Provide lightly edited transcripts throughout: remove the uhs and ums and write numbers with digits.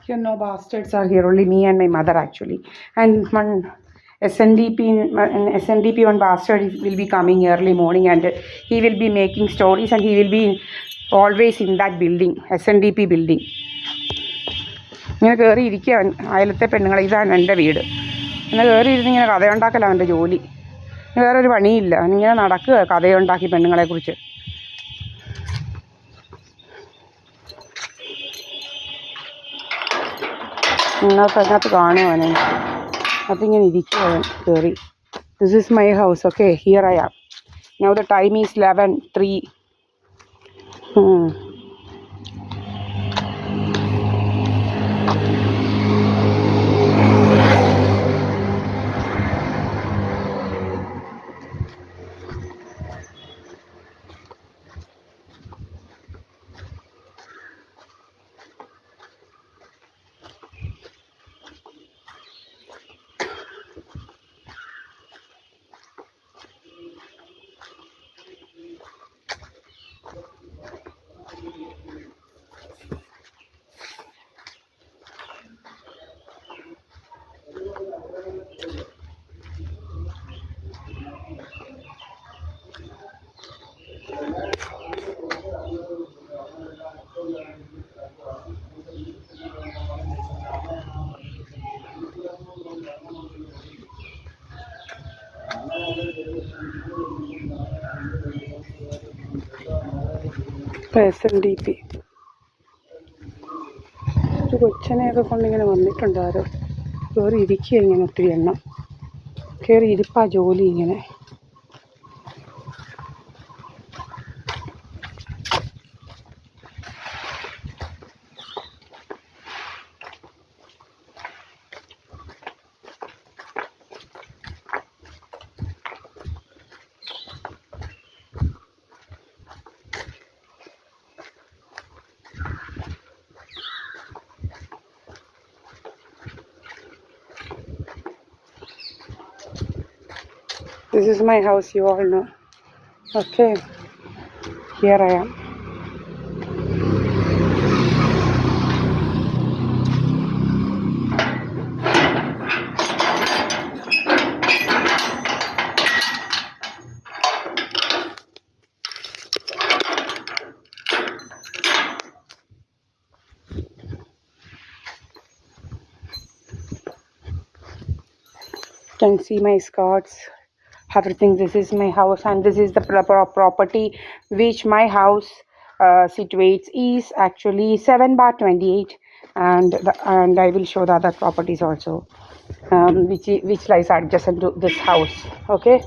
Here no bastards are here, only me and my mother actually. And one SNDP one bastard will be coming early morning and he will be making stories and he will be always in that building, SNDP building. ഇങ്ങനെ കയറി ഇരിക്കുക അയലത്തെ പെണ്ണുങ്ങളെ, ഇതാണ് എൻ്റെ വീട്. ഇങ്ങനെ കയറി ഇരുന്ന് ഇങ്ങനെ കഥയുണ്ടാക്കലാണ് എൻ്റെ ജോലി. വേറൊരു പണിയില്ല, ഇങ്ങനെ നടക്കുക കഥയുണ്ടാക്കി പെണ്ണുങ്ങളെക്കുറിച്ച്. അതിനകത്ത് കാണുവാനെ അതിങ്ങനെ ഇരിക്കുക കയറി. This is my house. Okay, here I am. Now the time is 11:03. SNDP ഒരു കൊച്ചനെയൊക്കെ കൊണ്ടിങ്ങനെ വന്നിട്ടുണ്ട് ആരോ. കയറി ഇരിക്കുക ഇങ്ങനെ ഒത്തിരി എണ്ണം. കയറി ഇരിപ്പാ ജോലി ഇങ്ങനെ. This is my house, you all know. Okay, here I am. You can see my skirts, everything. This is my house and this is the property which my house situates is actually 7/28 and I will show the other properties also which lies adjacent to this house. Okay,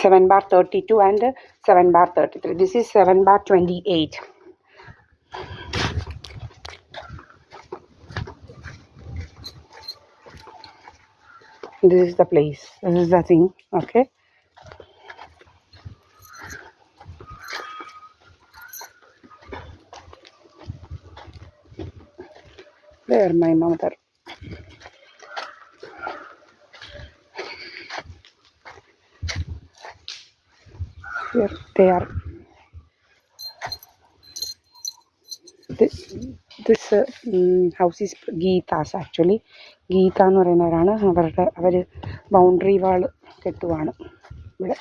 7/32 and 7/33. This is 7/28. This is the place, this is the thing. Okay, there my mother. Here they are. This house is Geeta's actually. Geetha എന്ന് പറയുന്നവരാണ്. അവർ boundary വാൾ കെട്ടുവാണ് ഇവിടെ.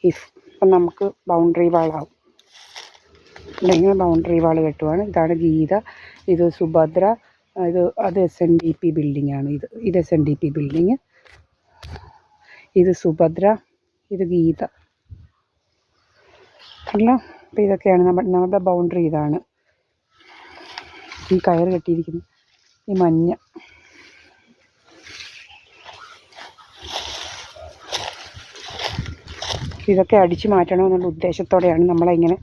ഇപ്പം നമുക്ക് boundary വാളാവും. ഇങ്ങനെ boundary വാൾ കെട്ടുവാണ്. ഇതാണ് ഗീത, ഇത് സുഭദ്ര, അത് SNDP building ആണ്. ഇത് SNDP ബിൽഡിങ്, ഇത് സുഭദ്ര, ഇത് ഗീത അല്ല. അപ്പം ഇതൊക്കെയാണ് നമ്മുടെ ബൗണ്ടറി. ഇതാണ് ഈ കയറ് കെട്ടിയിരിക്കുന്നത്, ഈ മഞ്ഞ. ഇതൊക്കെ അടിച്ചു മാറ്റണമെന്നുള്ള ഉദ്ദേശത്തോടെയാണ് നമ്മളെ ഇങ്ങനെ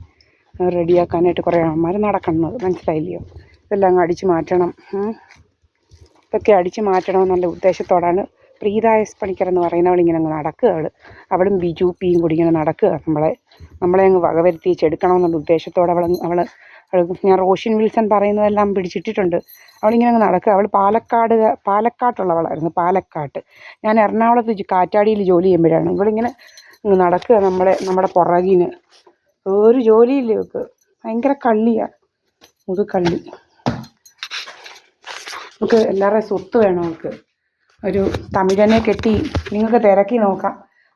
റെഡിയാക്കാനായിട്ട് കുറേ ആൾമാർ നടക്കുന്നത്. മനസ്സിലായില്ലയോ? ഇതെല്ലാം അങ്ങ് അടിച്ചു മാറ്റണം. ഇതൊക്കെ അടിച്ചു മാറ്റണമെന്നുള്ള ഉദ്ദേശത്തോടാണ് പ്രീത എസ് പണിക്കർ എന്ന് പറയുന്നവൾ ഇങ്ങനെ അങ്ങ് നടക്കുക. അവളും ബിജു പിയും കൂടി ഇങ്ങനെ നടക്കുക. നമ്മളെ അങ്ങ് വകവരുത്തിച്ചെടുക്കണമെന്നുള്ള ഉദ്ദേശത്തോടെ അവൾ ഞാൻ റോഷിൻ വിൽസൺ പറയുന്നതെല്ലാം പിടിച്ചിട്ടിട്ടുണ്ട്. അവളിങ്ങനെ അങ്ങ് നടക്കുക. അവൾ പാലക്കാട്ടുള്ളവളായിരുന്നു. പാലക്കാട്ട്. ഞാൻ എറണാകുളത്ത് കാറ്റാടിയിൽ ജോലി ചെയ്യുമ്പോഴാണ് ഇവളിങ്ങനെ നടക്കുക നമ്മുടെ പുറകിന്. ഒരു ജോലിയില്ല ഇവൾക്ക്. ഭയങ്കര കള്ളിയാണ്. മുതുക്കള്ളി. നമുക്ക് എല്ലാവരുടെയും സ്വത്ത് വേണം. അവൾക്ക് ഒരു തമിഴനെ കെട്ടി, നിങ്ങൾക്ക് തിരക്കി നോക്കാം,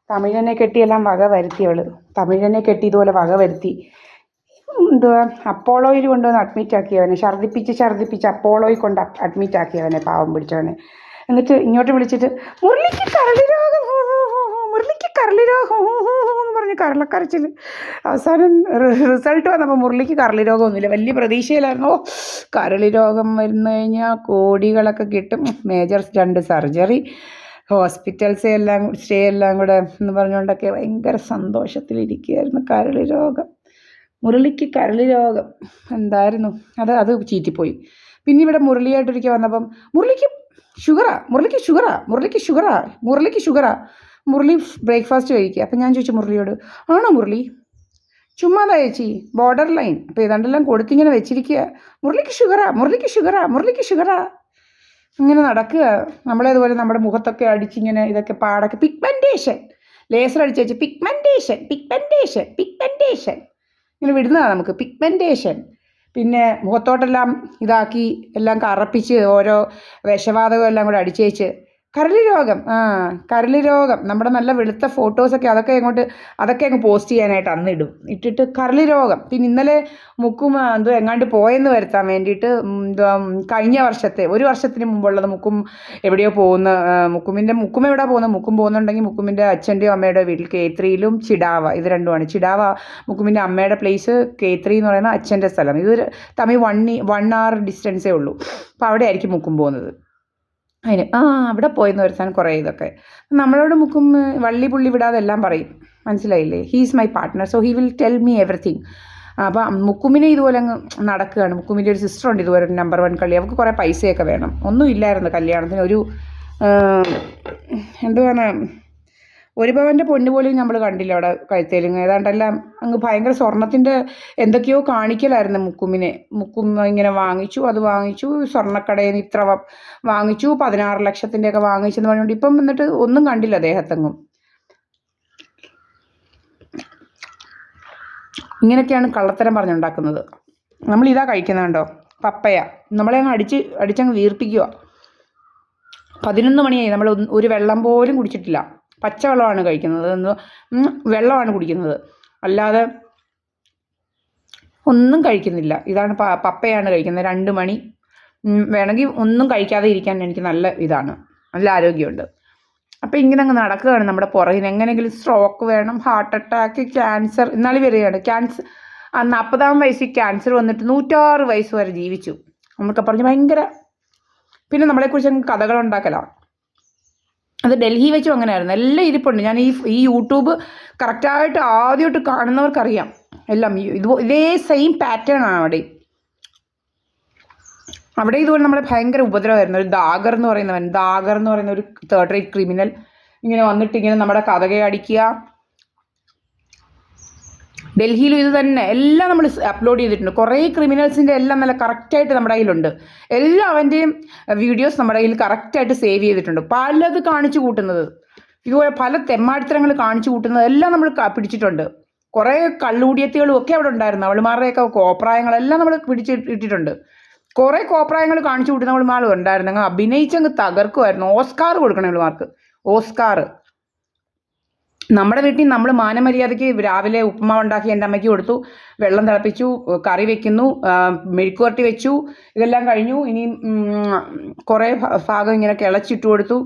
തമിഴനെ കെട്ടിയെല്ലാം വക വരുത്തി. അവൾ തമിഴനെ കെട്ടി ഇതുപോലെ വക വരുത്തി. എന്തുവാ, അപ്പോളോയിൽ കൊണ്ടുവന്ന് അഡ്മിറ്റ് ആക്കിയവനെ, ഛർദ്ദിപ്പിച്ച് അപ്പോളോയിൽ കൊണ്ട് അഡ്മിറ്റ് ആക്കിയവനെ, പാവം പിടിച്ചവനെ. എന്നിട്ട് ഇങ്ങോട്ട് വിളിച്ചിട്ട് മുരളിക്ക് കരളി രോഗം, മുരളിക്ക് കരളി രോഗം എന്ന് പറഞ്ഞ് കരളക്കരച്ചിൽ. അവസാനം റിസൾട്ട് വന്നപ്പോൾ മുരളിക്ക് കരളി രോഗമൊന്നുമില്ല. വലിയ പ്രതീക്ഷയിലായിരുന്നു. കരളി രോഗം വരുന്നു കഴിഞ്ഞാൽ കോടികളൊക്കെ കിട്ടും, മേജർ 2 സർജറി, ഹോസ്പിറ്റൽസ് എല്ലാം സ്റ്റേ എല്ലാം കൂടെ എന്ന് പറഞ്ഞുകൊണ്ടൊക്കെ ഭയങ്കര സന്തോഷത്തിലിരിക്കുകയായിരുന്നു. കരളി രോഗം, മുരളിക്ക് കരളി രോഗം എന്തായിരുന്നു അത് ചീറ്റിപ്പോയി. പിന്നെ ഇവിടെ മുരളിയായിട്ടൊരിക്കൽ വന്നപ്പം മുരളിക്ക് ഷുഗറാ. മുരളി ബ്രേക്ക്ഫാസ്റ്റ് കഴിക്കുക. അപ്പം ഞാൻ ചോദിച്ചു മുരളിയോട്, ആണോ മുരളി? ചുമ്മാതാ ചേച്ചി, ബോർഡർ ലൈൻ. അപ്പോൾ ഏതാണ്ടെല്ലാം കൊടുത്തിങ്ങനെ വെച്ചിരിക്കുക. മുരളിക്ക് ഷുഗറാ ഇങ്ങനെ നടക്കുക. നമ്മളേതുപോലെ നമ്മുടെ മുഖത്തൊക്കെ അടിച്ചിങ്ങനെ ഇതൊക്കെ പാടൊക്കെ പിഗ്മെൻറ്റേഷൻ, ലേസർ അടിച്ച് വെച്ച് പിഗ്മെൻറ്റേഷൻ ഇങ്ങനെ വിടുന്നതാണ് നമുക്ക് പിഗ്മെൻറ്റേഷൻ. പിന്നെ മുഖത്തോട്ടെല്ലാം ഇതാക്കി എല്ലാം കറപ്പിച്ച് ഓരോ വിഷവാതകം എല്ലാം കൂടെ അടിച്ചേച്ച് കരളി രോഗം. നമ്മുടെ നല്ല വെളുത്ത ഫോട്ടോസൊക്കെ അതൊക്കെ അങ്ങ് പോസ്റ്റ് ചെയ്യാനായിട്ട് അന്ന് ഇട്ടിട്ട് കരളി രോഗം. പിന്നെ ഇന്നലെ മുക്കും എങ്ങാണ്ട് പോയെന്ന് വരുത്താൻ വേണ്ടിയിട്ട് കഴിഞ്ഞ വർഷത്തെ 1 വർഷത്തിന് മുമ്പുള്ളത് മുക്കും എവിടെയോ പോകുന്ന, മുക്കും എവിടെ പോകുന്നത്, മുക്കും പോകുന്നുണ്ടെങ്കിൽ മുക്കുമിൻ്റെ അച്ഛൻ്റെയോ അമ്മയുടെയോ വീട്ടിൽ K3യിലും ചിടാവ, ഇത് രണ്ടുമാണ്. ചിടാവ മുക്കുമിൻ്റെ അമ്മയുടെ പ്ലേസ്, K3 എന്ന് പറയുന്ന അച്ഛൻ്റെ സ്ഥലം. ഇത് തമ്മിൽ 1 hour ഡിസ്റ്റൻസേ ഉള്ളൂ. അപ്പോൾ അവിടെ ആയിരിക്കും മുക്കും പോകുന്നത്. അതിന് അവിടെ പോയെന്ന് വരുത്താൻ കുറേ ഇതൊക്കെ നമ്മളോട് മുക്കും വള്ളി പുള്ളി വിടാതെ എല്ലാം പറയും, മനസ്സിലായില്ലേ? He's my partner, so he will tell me everything. അപ്പം മുക്കുമിനെ ഇതുപോലെ അങ്ങ് നടക്കുകയാണ്. മുക്കുമിൻ്റെ ഒരു സിസ്റ്റർ ഉണ്ട് ഇതുപോലെ നമ്പർ 1 കള്ളി. അവൾക്ക് കുറേ പൈസയൊക്കെ വേണം. ഒന്നും ഇല്ലായിരുന്നു കല്യാണത്തിന്. ഒരു എന്തുവാണ്, 1 പവൻ്റെ പൊന്ന് പോലും നമ്മൾ കണ്ടില്ല അവിടെ കഴുത്തേലും. ഏതാണ്ടെല്ലാം അങ്ങ് ഭയങ്കര സ്വർണത്തിൻ്റെ എന്തൊക്കെയോ കാണിക്കലായിരുന്നു മുക്കും ഇങ്ങനെ വാങ്ങിച്ചു, അത് വാങ്ങിച്ചു, സ്വർണ്ണക്കടയിൽ നിന്ന് ഇത്ര വാങ്ങിച്ചു, 16 ലക്ഷത്തിൻ്റെയൊക്കെ വാങ്ങിച്ചെന്ന് പറഞ്ഞുകൊണ്ട് ഇപ്പം എന്നിട്ട് ഒന്നും കണ്ടില്ല അദ്ദേഹത്തെങ്ങും. ഇങ്ങനെയൊക്കെയാണ് കള്ളത്തരം പറഞ്ഞുണ്ടാക്കുന്നത്. നമ്മളിതാ കഴിക്കുന്നുണ്ടോ, പപ്പയ. നമ്മളെ അങ്ങ് അടിച്ചങ്ങ് വീർപ്പിക്കുക. 11 മണിയായി, നമ്മൾ ഒരു വെള്ളം പോലും കുടിച്ചിട്ടില്ല. പച്ചവെള്ളമാണ് കഴിക്കുന്നത്, വെള്ളമാണ് കുടിക്കുന്നത്, അല്ലാതെ ഒന്നും കഴിക്കുന്നില്ല. ഇതാണ് പപ്പയാണ് കഴിക്കുന്നത്. 2 മണി. വേണമെങ്കിൽ ഒന്നും കഴിക്കാതെ ഇരിക്കാൻ എനിക്ക് നല്ല ആരോഗ്യമുണ്ട്. അപ്പോൾ ഇങ്ങനെ അങ്ങ് നടക്കുകയാണ് നമ്മുടെ പുറകിന്. എങ്ങനെയെങ്കിലും സ്ട്രോക്ക് വേണം, ഹാർട്ട് അറ്റാക്ക്, ക്യാൻസർ. ഇന്നാളി വരികയാണ് ക്യാൻസർ. 40-ാം വയസ്സിൽ ക്യാൻസർ വന്നിട്ട് 106 വയസ്സ് വരെ ജീവിച്ചു എന്നൊക്കെ പറഞ്ഞ് ഭയങ്കര. പിന്നെ നമ്മളെക്കുറിച്ച് അങ്ങ് കഥകളുണ്ടാക്കലാണ്. അത് ഡൽഹി വെച്ചും അങ്ങനെയായിരുന്നു. എല്ലാം ഇരിപ്പുണ്ട്. ഞാൻ ഈ യൂട്യൂബ് കറക്റ്റായിട്ട് ആദ്യമായിട്ട് കാണുന്നവർക്കറിയാം എല്ലാം. ഇതേ സെയിം പാറ്റേൺ ആണ് അവിടെ ഇതുപോലെ നമ്മളെ ഭയങ്കര ഉപദ്രവമായിരുന്നു. ഒരു ദാഗർ എന്ന് പറയുന്ന ഒരു 3rd rate ക്രിമിനൽ ഇങ്ങനെ വന്നിട്ട് ഇങ്ങനെ നമ്മുടെ കഥകെ അടിക്കുക. ഡൽഹിയിലും ഇത് തന്നെ എല്ലാം നമ്മൾ അപ്ലോഡ് ചെയ്തിട്ടുണ്ട്. കുറേ ക്രിമിനൽസിൻ്റെ എല്ലാം നല്ല കറക്റ്റായിട്ട് നമ്മുടെ കയ്യിലുണ്ട്. എല്ലാവൻ്റെയും വീഡിയോസ് നമ്മുടെ കയ്യിൽ കറക്റ്റായിട്ട് സേവ് ചെയ്തിട്ടുണ്ട്. പലത് കാണിച്ചു കൂട്ടുന്നത്, ഇതുപോലെ പല തെമ്മാടിത്തരങ്ങൾ കാണിച്ചു കൂട്ടുന്നത് എല്ലാം നമ്മൾ പിടിച്ചിട്ടുണ്ട്. കുറേ കള്ളുകൂടിയത്തികളും ഒക്കെ അവിടെ ഉണ്ടായിരുന്നു. അവളുമാരുടെയൊക്കെ കോപ്രായങ്ങളെല്ലാം നമ്മൾ പിടിച്ചിട്ടിട്ടുണ്ട്. കുറേ കോപ്രായങ്ങൾ കാണിച്ചു കൂട്ടുന്ന അവളുമാരും ഉണ്ടായിരുന്നു. അങ്ങ് അഭിനയിച്ചങ്ങ് തകർക്കുമായിരുന്നു. ഓസ്കാർ കൊടുക്കണം അവളുമാർക്ക്, ഓസ്കാർ. നമ്മുടെ വീട്ടിൽ നമ്മൾ മാനമര്യാദയ്ക്ക് രാവിലെ ഉപ്പുമാവ് ഉണ്ടാക്കി എൻ്റെ അമ്മയ്ക്ക് കൊടുത്തു, വെള്ളം തിളപ്പിച്ചു, കറി വെക്കുന്നു, മെഴുക്കുവരട്ടി വെച്ചു, ഇതെല്ലാം കഴിഞ്ഞു. ഇനി കുറേ ഭാഗം ഇങ്ങനെ കിളച്ചിട്ട് കൊടുത്തു.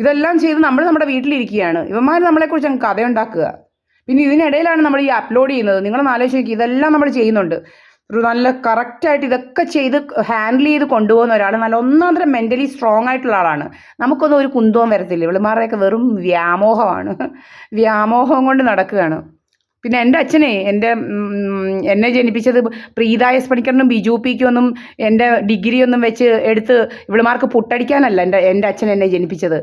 ഇതെല്ലാം ചെയ്ത് നമ്മൾ നമ്മുടെ വീട്ടിലിരിക്കുകയാണ്. ഇവന്മാർ നമ്മളെക്കുറിച്ച് അങ്ങ് കഥയുണ്ടാക്കുക. പിന്നെ ഇതിനിടയിലാണ് നമ്മൾ ഈ അപ്ലോഡ് ചെയ്യുന്നത്. നിങ്ങളൊന്ന് ആലോചിച്ച് നോക്കി, ഇതെല്ലാം നമ്മൾ ചെയ്യുന്നുണ്ട്. ഒരു നല്ല കറക്റ്റായിട്ട് ഇതൊക്കെ ചെയ്ത് ഹാൻഡിൽ ചെയ്ത് കൊണ്ടുപോകുന്ന ഒരാൾ, നല്ല ഒന്നാന്തരം മെൻ്റലി സ്ട്രോങ് ആയിട്ടുള്ള ആളാണ്. നമുക്കൊന്നും ഒരു കുന്തവും വരത്തില്ല. ഇവളുമാരുടെയൊക്കെ വെറും വ്യാമോഹം കൊണ്ട് നടക്കുകയാണ്. പിന്നെ എൻ്റെ അച്ഛനെ എന്നെ ജനിപ്പിച്ചത് പ്രീത എസ് പണിക്കറിനും ബിജു പിക്കും ഒന്നും എൻ്റെ ഡിഗ്രി ഒന്നും വെച്ച് എടുത്ത് ഇവളുമാർക്ക് പുട്ടടിക്കാനല്ല എൻ്റെ അച്ഛൻ എന്നെ ജനിപ്പിച്ചത്.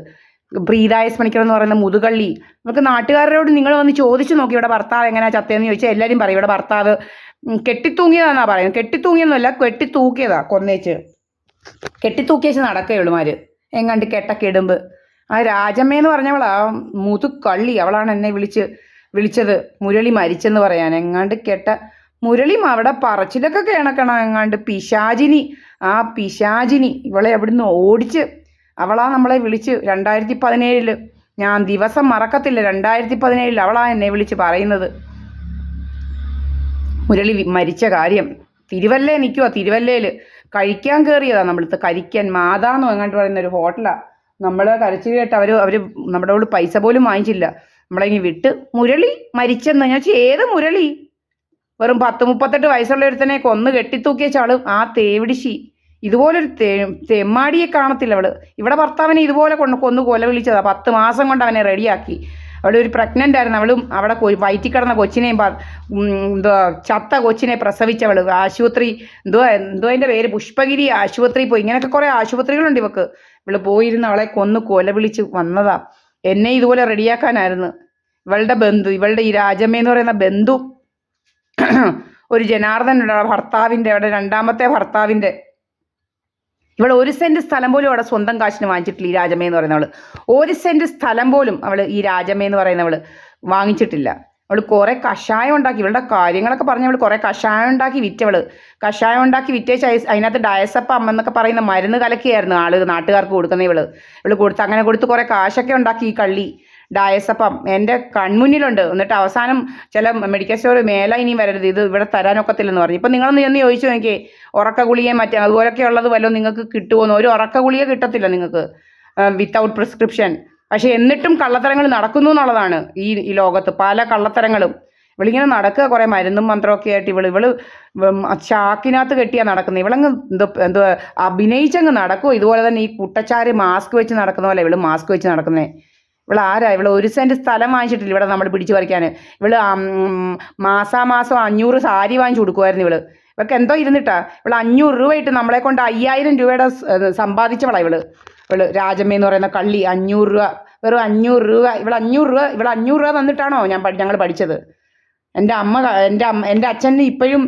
പ്രീത എസ് പണിക്കർ എന്ന് പറയുന്ന മുതുകള്ളി. നമുക്ക് നാട്ടുകാരോട് നിങ്ങൾ വന്ന് ചോദിച്ചു നോക്കി ഇവിടെ ഭർത്താവ് എങ്ങനെയാണ് ചത്തതെന്ന് ചോദിച്ചാൽ എല്ലാവരും പറയും ഇവിടെ ഭർത്താവ് കെട്ടിത്തൂങ്ങിയതാണെന്നാണ് പറയുന്നത്. കെട്ടിത്തൂങ്ങിയൊന്നുമല്ല, കൊന്നേച്ച് കെട്ടിത്തൂക്കിയേച്ച് നടക്കുക ഇവളുമാർ. എങ്ങാണ്ട് കെട്ടക്കിടുമ്പ്. ആ രാജമ്മയെന്ന് പറഞ്ഞവളാ മുതുകള്ളി. അവളാണ് എന്നെ വിളിച്ചത് മുരളി മരിച്ചെന്ന് പറയാൻ. എങ്ങാണ്ട് മുരളി അവിടെ പറച്ചിലൊക്കെ കേണക്കണം എങ്ങാണ്ട് പിശാചിനി, ആ പിശാചിനി ഇവളെ അവിടുന്ന് ഓടിച്ച്, അവളാ നമ്മളെ വിളിച്ച് 2017 ഞാൻ ദിവസം മറക്കത്തില്ല. 2017 അവളാ എന്നെ വിളിച്ച് പറയുന്നത് മുരളി മരിച്ച കാര്യം. തിരുവല്ലേ നിൽക്കുക, തിരുവല്ലയിൽ കഴിക്കാൻ കയറിയതാണ്. നമ്മളിത് കരിക്കൻ മാതാന്നോ എങ്ങാണ്ട് പറയുന്ന ഒരു ഹോട്ടലാണ്. നമ്മൾ കരച്ചിൽ കേട്ട് അവർ നമ്മുടെ പൈസ പോലും വാങ്ങിച്ചില്ല, നമ്മളെങ്കിൽ വിട്ട്. മുരളി മരിച്ചെന്ന് ഞാൻ ചോദിച്ചു, ഏത് മുരളി? വെറും 10-38 വയസ്സുള്ള ഒരുത്തനെ കൊന്ന് കെട്ടിത്തൂക്കിയ ചാളും ആ തേവിടിശി. ഇതുപോലൊരു തെമ്മാടിയെ കാണത്തില്ല അവള്. ഇവിടെ ഭർത്താവിനെ ഇതുപോലെ കൊന്ന് കൊല വിളിച്ചതാണ്. 10 മാസം കൊണ്ട് അവനെ റെഡിയാക്കി. അവിടെ ഒരു പ്രഗ്നൻ്റ് ആയിരുന്നു. അവളും അവിടെ വയറ്റിൽ കിടന്ന കൊച്ചിനെയും എന്തുവാ ചത്ത കൊച്ചിനെ പ്രസവിച്ചവൾ ആശുപത്രി, എന്തോ അതിൻ്റെ പേര്, പുഷ്പഗിരി ആശുപത്രി പോയി. ഇങ്ങനെയൊക്കെ കുറേ ആശുപത്രികളുണ്ട് ഇവക്ക്. ഇവള് പോയിരുന്ന് അവളെ കൊന്ന് കൊല വിളിച്ച് വന്നതാ. എന്നെ ഇതുപോലെ റെഡിയാക്കാനായിരുന്നു. ഇവളുടെ ബന്ധു, ഇവളുടെ ഈ രാജമ്മ എന്ന് പറയുന്ന ബന്ധു ഒരു ജനാർദ്ദനുണ്ട് ഭർത്താവിൻ്റെ, അവിടെ 2ാമത്തെ ഭർത്താവിൻ്റെ. ഇവൾ 1 സെൻറ്റ് സ്ഥലം പോലും അവിടെ സ്വന്തം കാശിന് വാങ്ങിച്ചിട്ടില്ല ഈ രാജമ്മ എന്ന് പറയുന്നവൾ. 1 സെൻറ്റ് സ്ഥലം പോലും ഈ രാജമ്മ എന്ന് പറയുന്നവൾ വാങ്ങിച്ചിട്ടില്ല. അവൾ കുറേ കഷായം ഉണ്ടാക്കി, ഇവളുടെ കാര്യങ്ങളൊക്കെ പറഞ്ഞ് അവൾ കുറേ കഷായം ഉണ്ടാക്കി വിറ്റവൾ. കഷായം ഉണ്ടാക്കി വിറ്റേച്ച് അതിനകത്ത് ഡയസപ്പം എന്നൊക്കെ പറയുന്ന മരുന്ന് കലക്കിയായിരുന്നു നാട്ടുകാർക്ക് കൊടുക്കുന്ന ഇവൾ കൊടുത്ത്. അങ്ങനെ കൊടുത്ത് കുറേ കാശൊക്കെ ഉണ്ടാക്കി ഈ കള്ളി ഡയസപ്പം. എൻ്റെ കൺമുന്നിലുണ്ട്. എന്നിട്ട് അവസാനം ചില മെഡിക്കൽ സ്റ്റോർ മേലെ ഇനിയും വരരുത്, ഇത് ഇവിടെ തരാനൊക്കത്തില്ലെന്ന് പറഞ്ഞു. ഇപ്പം നിങ്ങളൊന്ന് ചെന്ന് ചോദിച്ചു നോക്കിയേ, ഉറക്ക ഗുളികയും മറ്റേ അതുപോലൊക്കെ ഉള്ളത് വല്ലതും നിങ്ങൾക്ക് കിട്ടുമോയെന്ന്. ഒരു ഉറക്ക ഗുളിക കിട്ടത്തില്ല നിങ്ങൾക്ക് വിത്തൗട്ട് പ്രിസ്ക്രിപ്ഷൻ. പക്ഷേ എന്നിട്ടും കള്ളത്തരങ്ങൾ നടക്കുന്നു എന്നുള്ളതാണ് ഈ ലോകത്ത്. പല കള്ളത്തരങ്ങളും ഇവളിങ്ങനെ നടക്കുക, കുറേ മരുന്നും മന്ത്രമൊക്കെ ആയിട്ട്. ഇവള് ചാക്കിനകത്ത് കെട്ടിയാണ് നടക്കുന്നത്. ഇവളങ്ങ് എന്തോ അഭിനയിച്ചങ്ങ് നടക്കുമോ. ഇതുപോലെ തന്നെ ഈ കുട്ടച്ചാര് മാസ്ക് വെച്ച് നടക്കുന്ന പോലെ ഇവള് മാസ്ക് വെച്ച് നടക്കുന്നേ. ഇവളാരാ? ഇവള് 1 സെൻറ്റ് സ്ഥലം വാങ്ങിച്ചിട്ടില്ല ഇവിടെ നമ്മൾ പിടിച്ചു പറിക്കാൻ. ഇവള് മാസാമാസം 500 സാരി വാങ്ങിച്ചു കൊടുക്കുമായിരുന്നു ഇവൾക്ക് എന്തോ ഇരുന്നിട്ടാ. ഇവള് 500 രൂപ ഇട്ട് നമ്മളെ കൊണ്ട് 5000 രൂപയുടെ സമ്പാദിച്ചവളാ ഇവള് രാജമ്മ എന്ന് പറയുന്ന കള്ളി. 500 രൂപ, വെറും 500 രൂപ. ഇവള് 500 രൂപ തന്നിട്ടാണോ ഞങ്ങൾ പഠിച്ചത്? എൻ്റെ അച്ഛന് ഇപ്പോഴും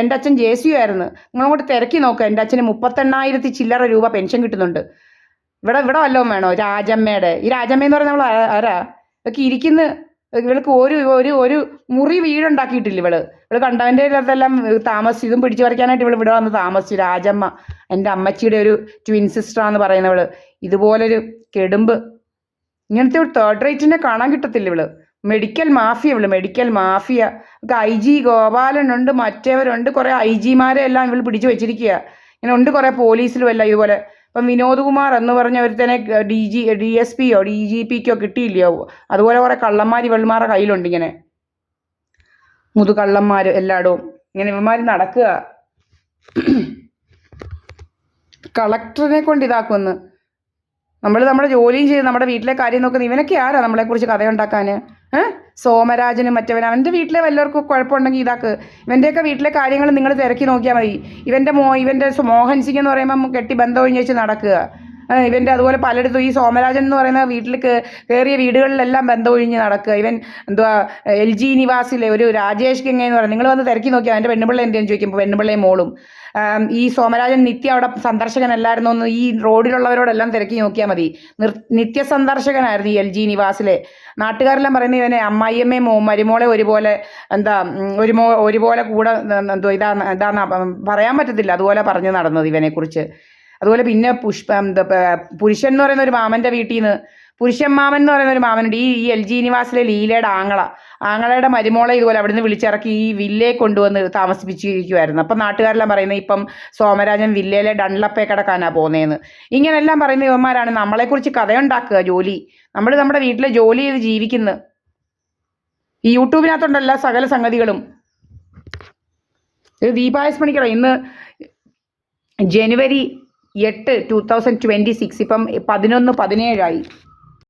എൻ്റെ അച്ഛൻ JCU ആയിരുന്നു. നിങ്ങളങ്ങോട്ട് തിരക്കി നോക്കുക. എൻ്റെ അച്ഛന് 38,000 ചില്ലറ രൂപ പെൻഷൻ കിട്ടുന്നുണ്ട്. ഇവിടെ വല്ലതും വേണോ രാജമ്മയുടെ? ഈ രാജമ്മ എന്ന് പറയുന്ന നമ്മൾ ആരാ? ഇതൊക്കെ ഇരിക്കുന്ന ഇവൾക്ക് ഒരു മുറി വീടുണ്ടാക്കിയിട്ടില്ല ഇവള് കണ്ടവൻ്റെ അതെല്ലാം താമസിച്ചു. ഇതും പിടിച്ചു പറിക്കാനായിട്ട് ഇവിടെ വന്ന് താമസിച്ചു രാജമ്മ. എൻ്റെ അമ്മച്ചിയുടെ ഒരു ട്വിൻ സിസ്റ്ററാന്ന് പറയുന്നവള്. ഇതുപോലൊരു കെടുമ്പ്. ഇങ്ങനത്തെ ഒരു 3rd റേറ്റിനെ കാണാൻ കിട്ടത്തില്ല medical mafia medical mafia. IG ഗോപാലനുണ്ട്, മറ്റേവരുണ്ട്, കുറേ IG-മാരെ എല്ലാം ഇവൾ പിടിച്ചു വെച്ചിരിക്കുക. ഇങ്ങനെ ഉണ്ട് കുറേ പോലീസിലും എല്ലാം ഇതുപോലെ. ഇപ്പം വിനോദ് കുമാർ എന്ന് പറഞ്ഞ ഒരുത്തനെ DSPയോ DGPക്കോ കിട്ടിയില്ലയോ? അതുപോലെ കുറേ കള്ളന്മാർ ഇവന്മാരുടെ കയ്യിലുണ്ട്. ഇങ്ങനെ മുതുകള്ളന്മാർ എല്ലായിടവും ഇങ്ങനെ ഇവന്മാർ നടക്കുക. കളക്ടറിനെ കൊണ്ട് ഇതാക്കുമെന്ന്. നമ്മൾ നമ്മുടെ ജോലിയും ചെയ്ത് നമ്മുടെ വീട്ടിലെ കാര്യം നോക്കുന്ന ഇവനൊക്കെ ആരാ നമ്മളെക്കുറിച്ച് കഥയുണ്ടാക്കാൻ? സോമരാജനും മറ്റവൻ അവൻ്റെ വീട്ടിലെ വല്ലവർക്കും കുഴപ്പമുണ്ടെങ്കിൽ ഇതാക്ക്. ഇവൻ്റെയൊക്കെ വീട്ടിലെ കാര്യങ്ങൾ നിങ്ങൾ തിരക്കി നോക്കിയാൽ മതി. ഇവൻ്റെ മോഹൻ സിംഗ് എന്ന് പറയുമ്പം കെട്ടി ബന്ധം ഒഴിഞ്ഞ് നടക്കുക. ഇവൻ്റെ അതുപോലെ പലയിടത്തും ഈ സോമരാജൻ എന്ന് പറയുന്ന വീട്ടിൽ കയറിയ വീടുകളിലെല്ലാം ബന്ധം ഒഴിഞ്ഞ് നടക്കുക. ഇവൻ എന്തുവാ LG നിവാസിലെ ഒരു രാജേഷ് ഗംഗ എന്ന് പറയുന്നത് നിങ്ങൾ വന്ന് തിരക്കി നോക്കിയാൽ എൻ്റെ പെണ്ണുപിള്ള എന്തെന്ന് ചോദിക്കുമ്പോൾ പെണ്ണുപിള്ളയും മോളും. ഈ സോമരാജൻ നിത്യം അവിടെ സന്ദർശകനല്ലായിരുന്നു എന്ന് ഈ റോഡിലുള്ളവരോടെല്ലാം തിരക്കി നോക്കിയാൽ മതി. നിത്യ സന്ദർശകനായിരുന്നു ഈ LG നിവാസിലെ. നാട്ടുകാരെല്ലാം പറയുന്നത് ഇവനെ അമ്മായിയമ്മയും മരുമോളെ ഒരുപോലെ ഒരുപോലെ കൂടെ ഇതാന്ന് പറയാൻ പറ്റത്തില്ല. അതുപോലെ പറഞ്ഞു നടന്നത് ഇവനെക്കുറിച്ച്. അതുപോലെ പിന്നെ പുരുഷൻ എന്ന് പറയുന്ന ഒരു മാമൻ്റെ വീട്ടിൽ നിന്ന് പുരുഷൻ മാമൻ എന്ന് പറയുന്ന ഒരു മാമനുണ്ട്. ഈ LG നിവാസിലെ ലീലയുടെ ആങ്ങളയുടെ മരുമോളെ ഇതുപോലെ അവിടെ നിന്ന് വിളിച്ചിറക്കി ഈ വില്ലയെ കൊണ്ടുവന്ന് താമസിപ്പിച്ചിരിക്കുമായിരുന്നു. അപ്പം നാട്ടുകാരെല്ലാം പറയുന്നത് ഇപ്പം സോമരാജൻ വില്ലയിലെ ഡൺലപ്പേ കിടക്കാനാണ് പോകുന്നതെന്ന്. ഇങ്ങനെല്ലാം പറയുന്ന ഇവന്മാരാണ് നമ്മളെക്കുറിച്ച് കഥയുണ്ടാക്കുക. നമ്മൾ നമ്മുടെ വീട്ടിലെ ജോലി ചെയ്ത് ജീവിക്കുന്നു. ഈ യൂട്യൂബിനകത്തുണ്ടല്ല സകല സംഗതികളും. ഇത് ദീപായസ് മണിക്കറ ഇന്ന് January 8, 2026. ഇപ്പം 11:17